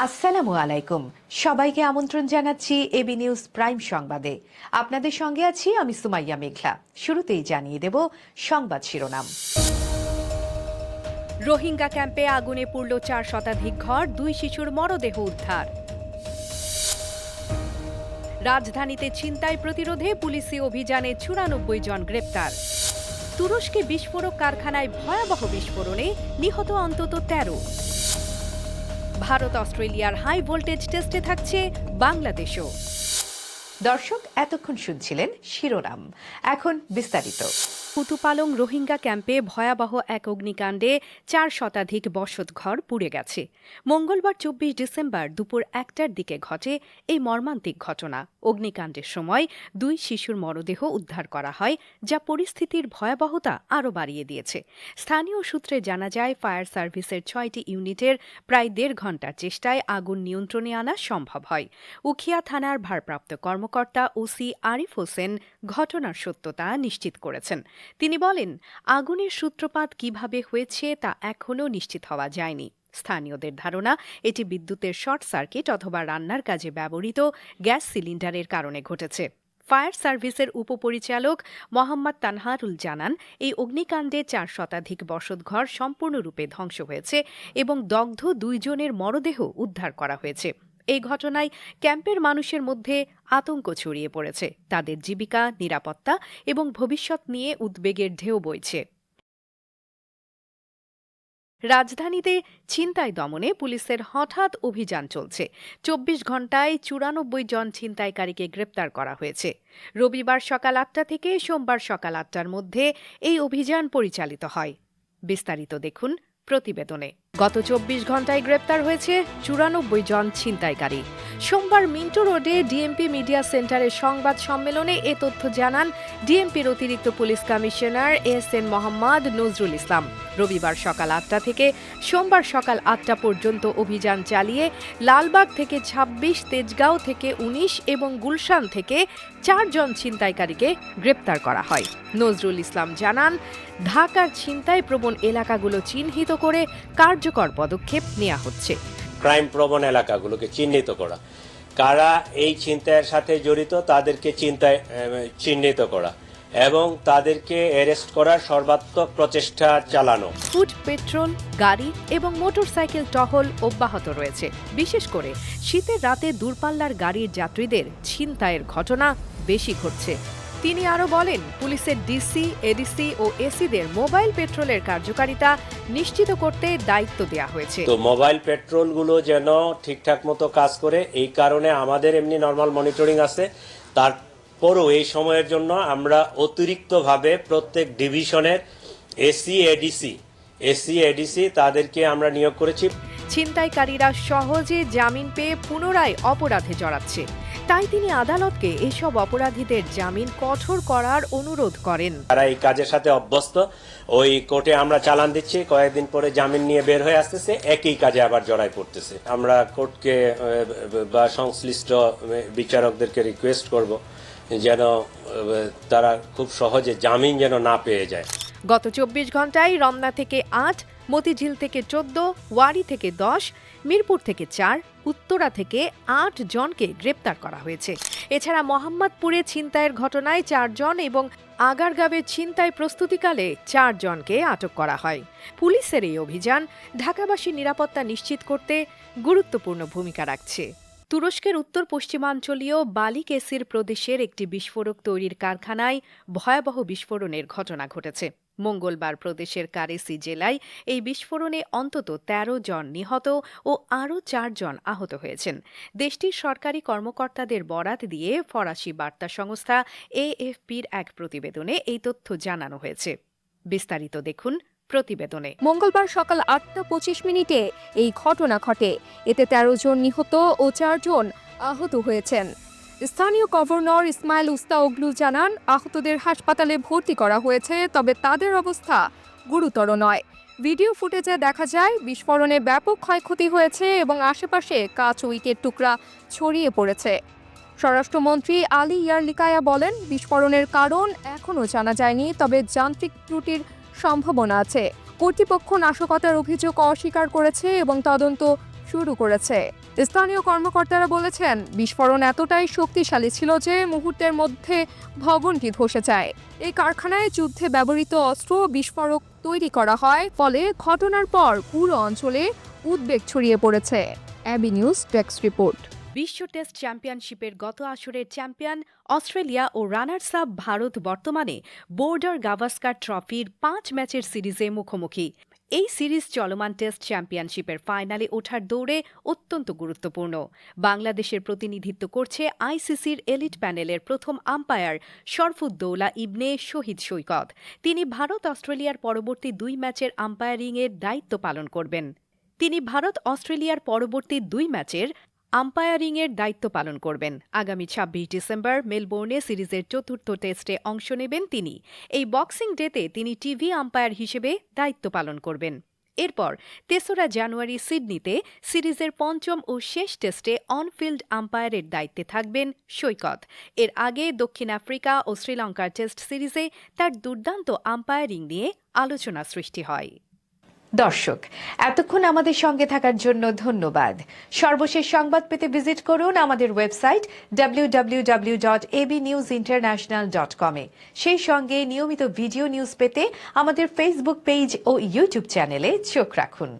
আসসালামু আলাইকুম। সবাইকে আমন্ত্রণ জানাচ্ছি এবি নিউজ প্রাইম সংবাদে। আপনাদের সঙ্গে আছি আমি সুমাইয়া মেঘলা। শুরুতেই জানিয়ে দেব সংবাদ শিরোনাম। রোহিঙ্গা ক্যাম্পে আগুনে পুড়ল ৪ শতাধিক ঘর, ২ শিশুর মরদেহ উদ্ধার। রাজধানীতে ছিনতাই প্রতিরোধে পুলিশি অভিযানে ৯৪ জন গ্রেপ্তার। তুরস্কে বিস্ফোরক কারখানায় ভয়াবহ বিস্ফোরণে নিহত অন্তত ১৩। ভারত অস্ট্রেলিয়ার হাই ভোল্টেজ টেস্টে থাকছে বাংলাদেশও। দর্শক, এতক্ষণ শুনছিলেন শিরোনাম, এখন বিস্তারিত। কুতুপালং রোহিঙ্গা ক্যাম্পে ভয়াবহ এক অগ্নিকাণ্ডে ৪ শতাধিক বসতঘর পুড়ে গেছে। মঙ্গলবার ২৪ ডিসেম্বর দুপুর ১টার দিকে ঘটে এই মর্মান্তিক ঘটনা। অগ্নিকাণ্ডের সময় ২ শিশুর মরদেহ উদ্ধার করা হয়, যা পরিস্থিতির ভয়াবহতা আরও বাড়িয়ে দিয়েছে। স্থানীয় সূত্রে জানা যায়, ফায়ার সার্ভিসের ৬টি ইউনিটের প্রায় ১.৫ ঘণ্টার চেষ্টায় আগুন নিয়ন্ত্রণে আনা সম্ভব হয়। উখিয়া থানার ভারপ্রাপ্ত কর্মকর্তা ওসি আরিফ হোসেন ঘটনার সত্যতা নিশ্চিত করেছেন। তিনি বলেন, আগুনের সূত্রপাত কিভাবে হয়েছে তা এখনও নিশ্চিত হওয়া যায়নি। স্থানীয়দের ধারণা, এটি বিদ্যুতের শর্ট সার্কিট অথবা রান্নার কাজে ব্যবহৃত গ্যাস সিলিন্ডারের কারণে ঘটেছে। ফায়ার সার্ভিসের উপপরিচালক মোহাম্মদ তানহারুল জানান, এই অগ্নিকাণ্ডে ৪ শতাধিক বসতঘর সম্পূর্ণরূপে ধ্বংস হয়েছে এবং দগ্ধ ২ জনের মরদেহ উদ্ধার করা হয়েছে। এই ঘটনায় ক্যাম্পের মানুষের মধ্যে আতঙ্ক ছড়িয়ে পড়েছে। তাদের জীবিকা, নিরাপত্তা এবং ভবিষ্যৎ নিয়ে উদ্বেগের ঢেউ বইছে। রাজধানীতে ছিনতাই দমনে পুলিশের হঠাৎ অভিযান চলছে। ২৪ ঘণ্টায় ৯৪ জন ছিনতাইকারীকে গ্রেপ্তার করা হয়েছে। রবিবার সকাল ৮টা থেকে সোমবার সকাল ৮টার মধ্যে এই অভিযান পরিচালিত হয়। বিস্তারিত দেখুন প্রতিবেদনে। গত ২৪ ঘণ্টায় গ্রেপ্তার হয়েছে ৯৪ জন ছিনতাইকারী। সোমবার মিন্টো রোডে ডিএমপি মিডিয়া সেন্টারের সংবাদ সম্মেলনে এ তথ্য জানান ডিএমপির অতিরিক্ত police commissioner SN Mohammad Nazrul Islam. রবিবার সকাল ৮টা থেকে সোমবার সকাল ৮টা পর্যন্ত অভিযান চালিয়ে লালবাগ থেকে ২৬, তেজগাঁও থেকে ১৯ এবং গুলশান থেকে ৪ জন ছিনতাইকারীকে গ্রেপ্তার করা হয়। নজরুল ইসলাম জানান, ঢাকার ছিনতাই প্রবণ এলাকাগুলো চিহ্নিত করে কার্যকর পদক্ষেপ নেওয়া হচ্ছে। ক্রাইম প্রবণ এলাকাগুলোকে চিহ্নিত করা, কারা এই ছিনতাইয়ের সাথে জড়িত তাদেরকে চিহ্নিত করা এবং তাদেরকে অ্যারেস্ট করার সর্বাত্মক প্রচেষ্টা চালানো। ফুড, পেট্রোল, গাড়ি এবং মোটরসাইকেল টহল অব্যাহত রয়েছে। বিশেষ করে শীতের রাতে দূরপাল্লার গাড়ির যাত্রীদের ছিনতাইয়ের ঘটনা বেশি ঘটছে। তিনি আরও বলেন, পুলিশের ডিসি, এডিসি ও এসিদের মোবাইল পেট্রোলের কার্যকারিতা নিশ্চিত করতে দায়িত্ব দেওয়া হয়েছে। তো মোবাইল পেট্রোলগুলো যেন ঠিকঠাক মতো কাজ করে, এই কারণে আমাদের এমনি নর্মাল মনিটরিং আছে। তারপরও এই সময়ের জন্য আমরা অতিরিক্তভাবে প্রত্যেক ডিভিশনের এসি এডিসি তাদেরকে আমরা নিয়োগ করেছি। ছিনতাইকারীরা সহজে জামিন পেয়ে পুনরায় অপরাধে জড়াচ্ছে। তাই তিনি আদালতকে এসব অপরাধীদের জামিন কঠোর করার অনুরোধ করেন। তারা এই কাজের সাথে অভ্যস্ত, ওই কোর্টে আমরা চালান দিচ্ছি, কয়েকদিন পরে জামিন নিয়ে বের হয়ে আসতেছে, একই কাজে আবার জড়াই পড়তেছে। আমরা কোর্টকে বা সংশ্লিষ্ট বিচারকদেরকে রিকোয়েস্ট করব যেন তারা খুব সহজে জামিন যেন না পেয়ে যায়। গত ২৪ ঘণ্টায় রমনা থেকে ৮, মতিঝিল থেকে ১৪, ওয়ারী থেকে ১০, মিরপুর থেকে ৪, উত্তরা থেকে ৮ জনকে গ্রেপ্তার করা হয়েছে। এছাড়া মোহাম্মদপুরে ছিনতাইয়ের ঘটনায় ৪ জন এবং আগারগাঁওয়ে ছিনতাই প্রস্তুতিকালে ৪ জনকে আটক করা হয়। পুলিশের এই অভিযান ঢাকাবাসীর নিরাপত্তা নিশ্চিত করতে গুরুত্বপূর্ণ ভূমিকা রাখছে। তুরস্কের উত্তর পশ্চিমাঞ্চলীয় বালিকেসির প্রদেশের একটি বিস্ফোরক তৈরির কারখানায় ভয়াবহ বিস্ফোরণের ঘটনা ঘটেছে। মঙ্গলবার প্রদেশের কারেসি জেলায় এই বিস্ফোরণে অন্তত ১৩ জন নিহত ও আরও ৪ জন আহত হয়েছেন। দেশটির সরকারি কর্মকর্তাদের বরাত দিয়ে ফরাসি বার্তা সংস্থা এএফপির এক প্রতিবেদনে এই তথ্য জানানো হয়েছে। বিস্তারিত দেখুন প্রতিবেদনে। মঙ্গলবার সকাল ৮টা ২৫ এই ঘটনা ঘটে। এতে ১৩ জন নিহত ও ৪ জন আহত হয়েছেন। স্থানীয় গভর্নর ইসমাইল উস্তাওগলু জানান, আহতদের হাসপাতালে ভর্তি করা হয়েছে, তবে তাদের অবস্থা গুরুতর নয়। ভিডিও ফুটেজে দেখা যায় বিস্ফোরণে ব্যাপক ক্ষয়ক্ষতি হয়েছে এবং আশেপাশে কাঁচ ও ইটের টুকরা ছড়িয়ে পড়েছে। স্বরাষ্ট্রমন্ত্রী আলী ইয়ারলিকায়া বলেন, বিস্ফোরণের কারণ এখনও জানা যায়নি, তবে যান্ত্রিক ত্রুটির সম্ভাবনা আছে। কর্তৃপক্ষ নাশকতার অভিযোগ অস্বীকার করেছে এবং তদন্ত শুরু করেছে। স্থানীয় কর্মকর্তারা বলেছেন, বিস্ফোরণ এতটাই শক্তিশালী ছিল যে মুহূর্তের মধ্যে ভবনটি ধসে যায়। এই কারখানায় যুদ্ধে ব্যবহৃত অস্ত্র ও বিস্ফোরক তৈরি করা হয়, ফলে ঘটনার পর পুরো অঞ্চলে উদ্বেগ ছড়িয়ে পড়েছে। AB news desk report. বিশ্ব টেস্ট চ্যাম্পিয়নশিপের গত আসরের চ্যাম্পিয়ন অস্ট্রেলিয়া ও রানার্স আপ ভারত বর্তমানে বোর্ডার গাভাস্কার ট্রফির 5 ম্যাচের সিরিজে মুখোমুখি। এই সিরিজ চলমান টেস্ট চ্যাম্পিয়নশিপের ফাইনালে ওঠার দৌড়ে অত্যন্ত গুরুত্বপূর্ণ। বাংলাদেশের প্রতিনিধিত্ব করছে আইসিসির এলিট প্যানেলের প্রথম আম্পায়ার শরফুদ্দৌলা ইবনে শহীদ সৈকত। তিনি ভারত অস্ট্রেলিয়ার পরবর্তী 2 ম্যাচের আম্পায়ারিংয়ের দায়িত্ব পালন করবেন। আগামী 26 ডিসেম্বর মেলবোর্নে সিরিজের চতুর্থ টেস্টে অংশ নেবেন তিনি। এই বক্সিং ডেতে তিনি টিভি আম্পায়ার হিসেবে দায়িত্ব পালন করবেন। এরপর 3রা জানুয়ারি সিডনিতে সিরিজের পঞ্চম ও শেষ টেস্টে অনফিল্ড আম্পায়ারের দায়িত্বে থাকবেন সৈকত। এর আগে দক্ষিণ আফ্রিকা ও শ্রীলঙ্কার টেস্ট সিরিজে তার দুর্দান্ত আম্পায়ারিং নিয়ে আলোচনা সৃষ্টি হয়। দর্শক, এতক্ষণ আমাদের সঙ্গে থাকার জন্য ধন্যবাদ। সর্বশেষ সংবাদ পেতে ভিজিট করুন আমাদের ওয়েবসাইট www.abnewsinternational.com এ। সেই সঙ্গে নিয়মিত ভিডিও নিউজ পেতে আমাদের ফেসবুক পেজ ও ইউটিউব চ্যানেলে চোখ রাখুন।